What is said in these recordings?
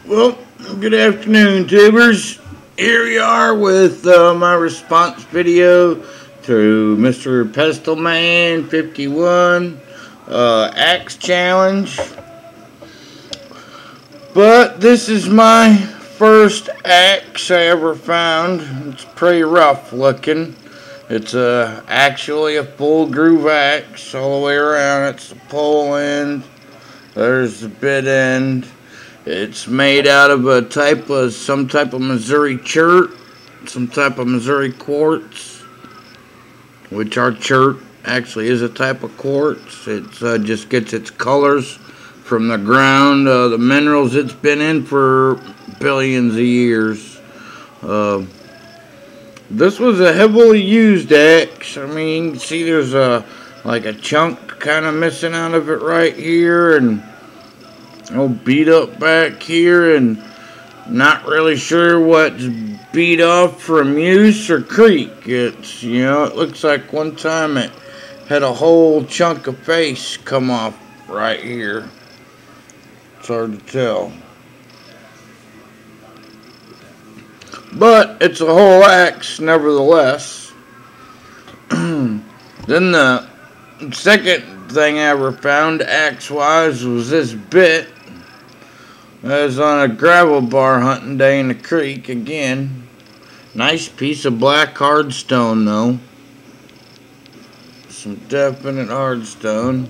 Well, good afternoon, tubers. Here we are with my response video to Mr. Pestleman1951 axe challenge. But this is my first axe I ever found. It's pretty rough looking. It's actually a full groove axe all the way around. It's the pole end. There's the bit end. It's made out of some type of Missouri chert, some type of Missouri quartz, which our chert actually is a type of quartz. It just gets its colors from the ground, the minerals it's been in for billions of years. This was a heavily used axe. I mean, you can see there's like a chunk kind of missing out of it right here, and beat up back here, and not really sure what's beat off from use or creak. It's, it looks like one time it had a whole chunk of face come off right here. It's hard to tell. But it's a whole axe nevertheless. Then the second thing I ever found axe-wise was this bit. I was on a gravel bar hunting day in the creek again. Nice piece of black hardstone though. Some definite hardstone.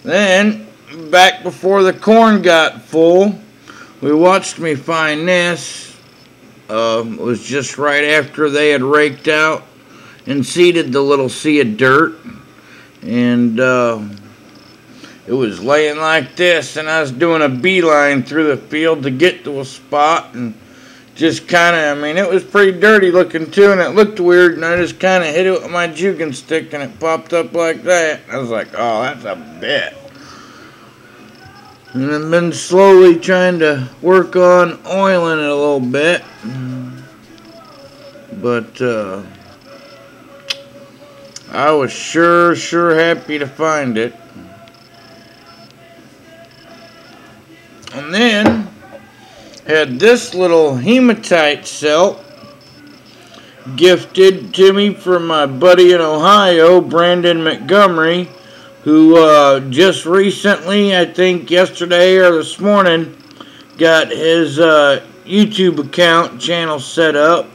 Then, back before the corn got full, we watched me find this. It was just right after they had raked out and seeded the little sea of dirt. And it was laying like this, and I was doing a beeline through the field to get to a spot, and just kind of, it was pretty dirty looking too, and it looked weird, and I just kind of hit it with my juking stick, and it popped up like that. I was like, oh, that's a bit. And I've been slowly trying to work on oiling it a little bit, but I was sure happy to find it. And then had this little hematite celt gifted to me from my buddy in Ohio, Brandon Montgomery, who just recently, I think yesterday or this morning, got his YouTube channel set up.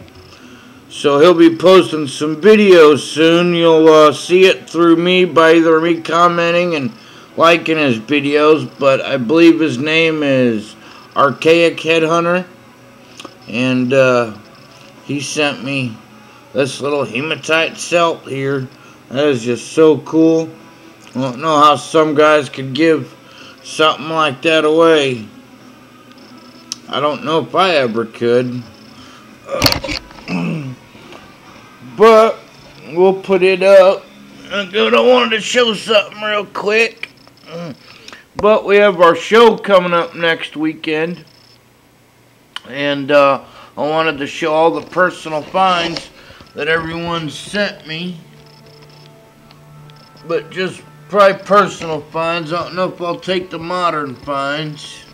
So he'll be posting some videos soon. You'll see it through me by either me commenting and liking his videos, but I believe his name is Archaic Headhunter, and he sent me this little hematite celt here. That is just so cool. I don't know how some guys could give something like that away. I don't know if I ever could. But we'll put it up. I wanted to show something real quick. But we have our show coming up next weekend. And I wanted to show all the personal finds that everyone sent me. But just probably personal finds. I don't know if I'll take the modern finds.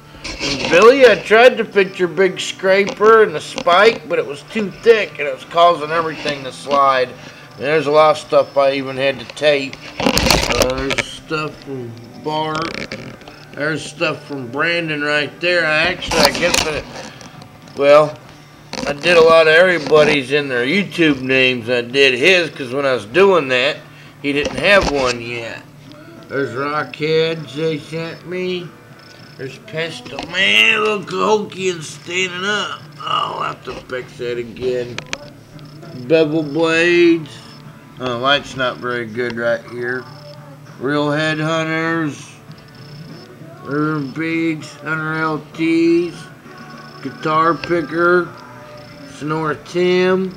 And Billy, I tried to fit your big scraper and the spike, but it was too thick and it was causing everything to slide. And there's a lot of stuff I even had to tape. There's stuff from Bart. There's stuff from Brandon right there. I did a lot of everybody's in their YouTube names. I did his because when I was doing that, he didn't have one yet. There's Rockheads they sent me. There's Pestle. Man, look, hokey and standing up. Oh, I'll have to fix that again. Bevel blades. Oh, light's not very good right here. Real Headhunters. Urban Beads. Hunter LTs. Guitar Picker. Sonora Tim.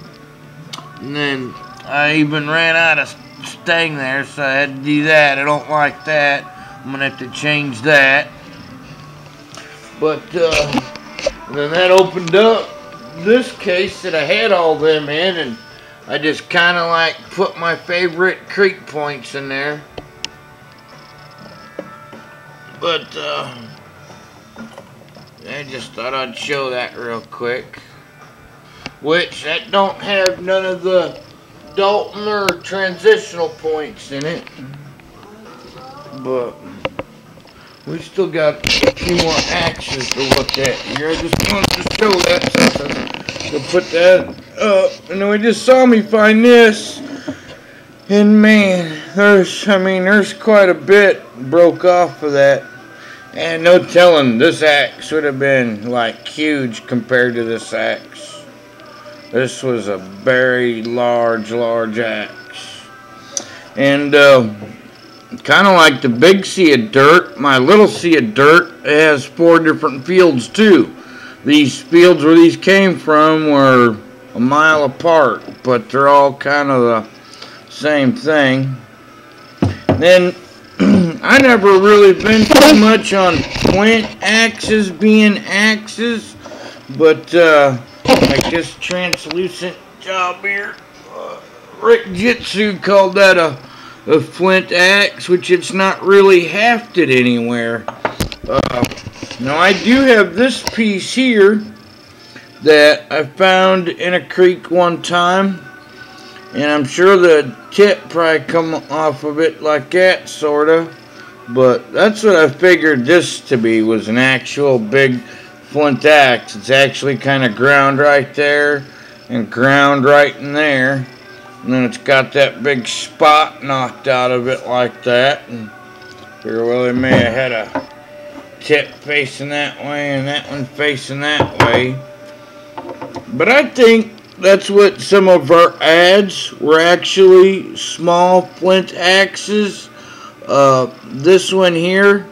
And then I even ran out of stang there, so I had to do that. I don't like that. I'm going to have to change that. But then that opened up this case that I had all them in, and I just kind of like put my favorite creek points in there. But I just thought I'd show that real quick. Which, that don't have none of the Dalton or transitional points in it. But we still got a few more axes to look at here. I just wanted to show that since I put that up. And then we just saw me find this. And man, there's quite a bit broke off of that. And no telling, this axe would have been like huge compared to this axe. This was a very large axe. And kind of like the big sea of dirt, my little sea of dirt has 4 different fields too. These fields where these came from were a mile apart, but they're all kind of the same thing. Then I never really been too much on flint axes being axes, but like this translucent job here, Rickjitsu called that a flint axe, which it's not really hafted anywhere. Now I do have this piece here that I found in a creek one time, and I'm sure the tip probably come off of it like that, sorta. But that's what I figured this to be, was an actual big flint axe. It's actually kind of ground right there and ground right in there. And then it's got that big spot knocked out of it like that. And figure, well, they may have had a tip facing that way and that one facing that way. But I think that's what some of our ads were, actually small flint axes. This one here,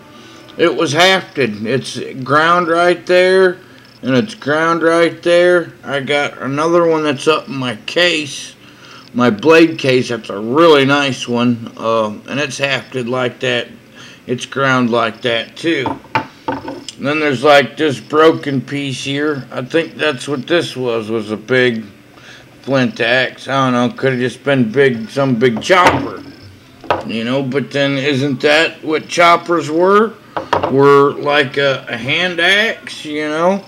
it was hafted. It's ground right there, and it's ground right there. I got another one that's up in my case, my blade case. That's a really nice one, and it's hafted like that. It's ground like that too. And then there's like this broken piece here. I think that's what this was a big flint axe. I don't know, could have just been some big chopper, you know. But then isn't that what choppers were like a hand axe, you know?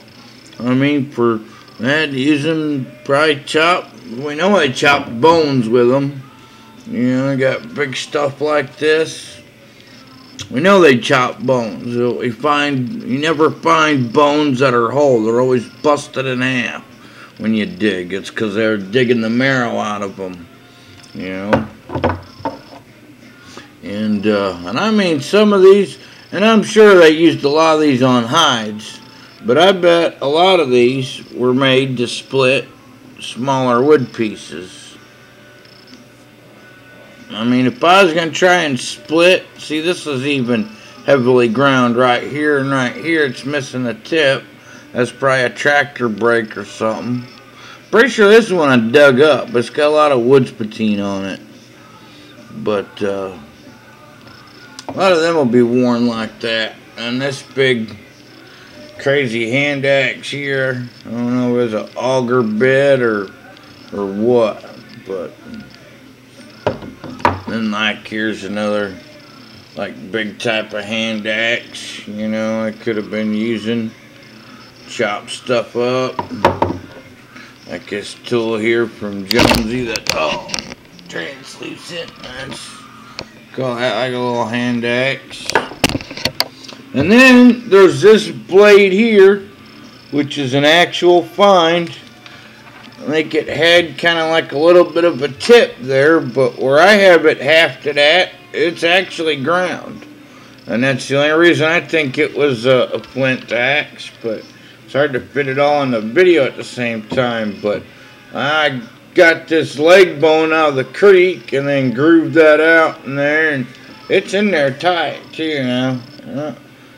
I mean, for that, use them, probably chop. We know they chop bones with them, you know. They got big stuff like this. We know they chop bones. You never find bones that are whole. They're always busted in half when you dig. It's because they're digging the marrow out of them, you know. And I mean, some of these, and I'm sure they used a lot of these on hides, but I bet a lot of these were made to split smaller wood pieces. I mean, if I was going to try and split, see, this is even heavily ground right here and right here. It's missing a tip. That's probably a tractor brake or something. Pretty sure this one I dug up, but it's got a lot of wood patine on it. But a lot of them will be worn like that. And this big crazy hand axe here, I don't know if it's an auger bit or what, but then like here's another like big type of hand axe, you know, I could have been using, chop stuff up. Like this tool here from Jonesy, that translucent, that's call that like a little hand axe. And then there's this blade here, which is an actual find. I think it had kind of like a little bit of a tip there, but where I have it hafted at, it's actually ground. And that's the only reason I think it was a flint axe, but it's hard to fit it all in the video at the same time. But I got this leg bone out of the creek and then grooved that out in there, and it's in there tight too, you know.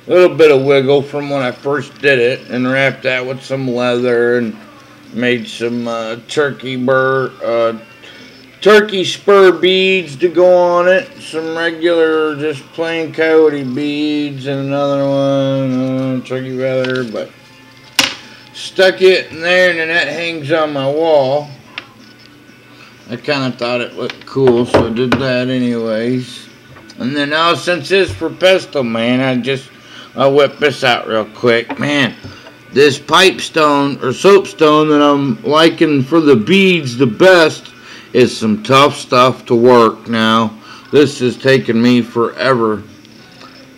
A little bit of wiggle from when I first did it, and wrapped that with some leather and made some turkey spur beads to go on it, some regular just plain coyote beads, and another one turkey feather, but stuck it in there, and then that hangs on my wall. I kind of thought it looked cool, so I did that anyways. And then now, since it's for Pestleman, I just I'll whip this out real quick. Man, this pipestone or soapstone that I'm liking for the beads the best is some tough stuff to work now. This has taken me forever.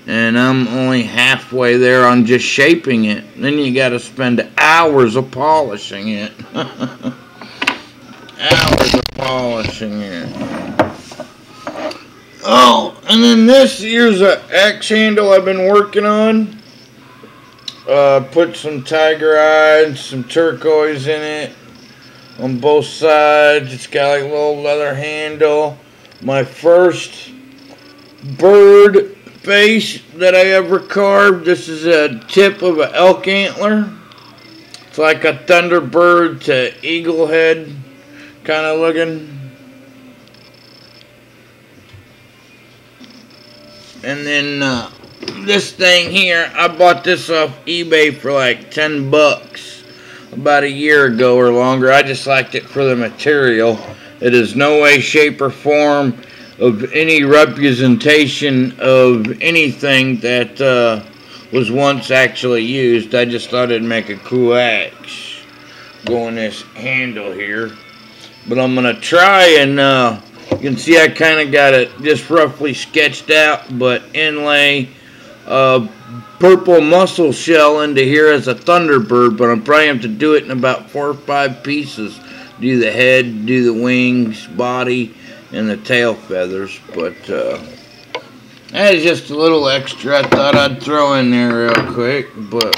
And I'm only halfway there on just shaping it. Then you gotta spend hours of polishing it. Hours of polishing it. Oh, and then this here's an axe handle I've been working on. Put some tiger eye and some turquoise in it on both sides. It's got like a little leather handle. My first bird face that I ever carved. This is a tip of an elk antler. It's like a thunderbird to eagle head kind of looking. And then this thing here, I bought this off eBay for like 10 bucks about a year ago or longer. I just liked it for the material. It is no way, shape, or form of any representation of anything that was once actually used. I just thought it'd make a cool axe. Go on this handle here. But I'm going to try and, you can see I kind of got it just roughly sketched out, but inlay purple mussel shell into here as a thunderbird, but I'm probably going to have to do it in about 4 or 5 pieces. Do the head, do the wings, body, and the tail feathers. But that is just a little extra I thought I'd throw in there real quick. But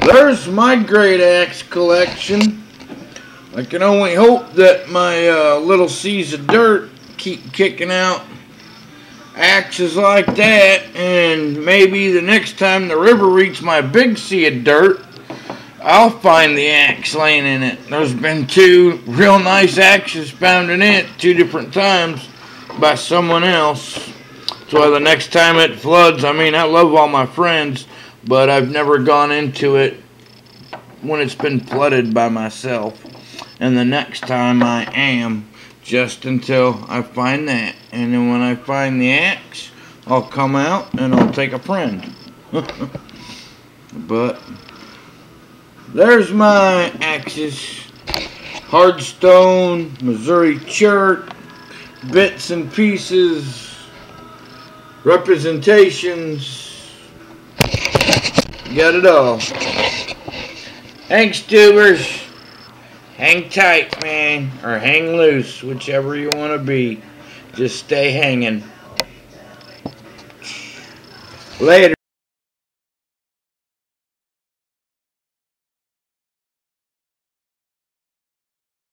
there's my great axe collection. I can only hope that my little seas of dirt keep kicking out axes like that, and maybe the next time the river reaches my big sea of dirt, I'll find the axe laying in it. There's been 2 real nice axes found in it 2 different times by someone else. So the next time it floods, I mean, I love all my friends, but I've never gone into it when it's been flooded by myself. And the next time I am, just until I find that. And then when I find the axe, I'll come out and I'll take a friend. But there's my axes. Hardstone, Missouri chert, bits and pieces, representations. Got it all. Thanks, tubers. Hang tight, man, or hang loose, whichever you want to be. Just stay hanging. Later.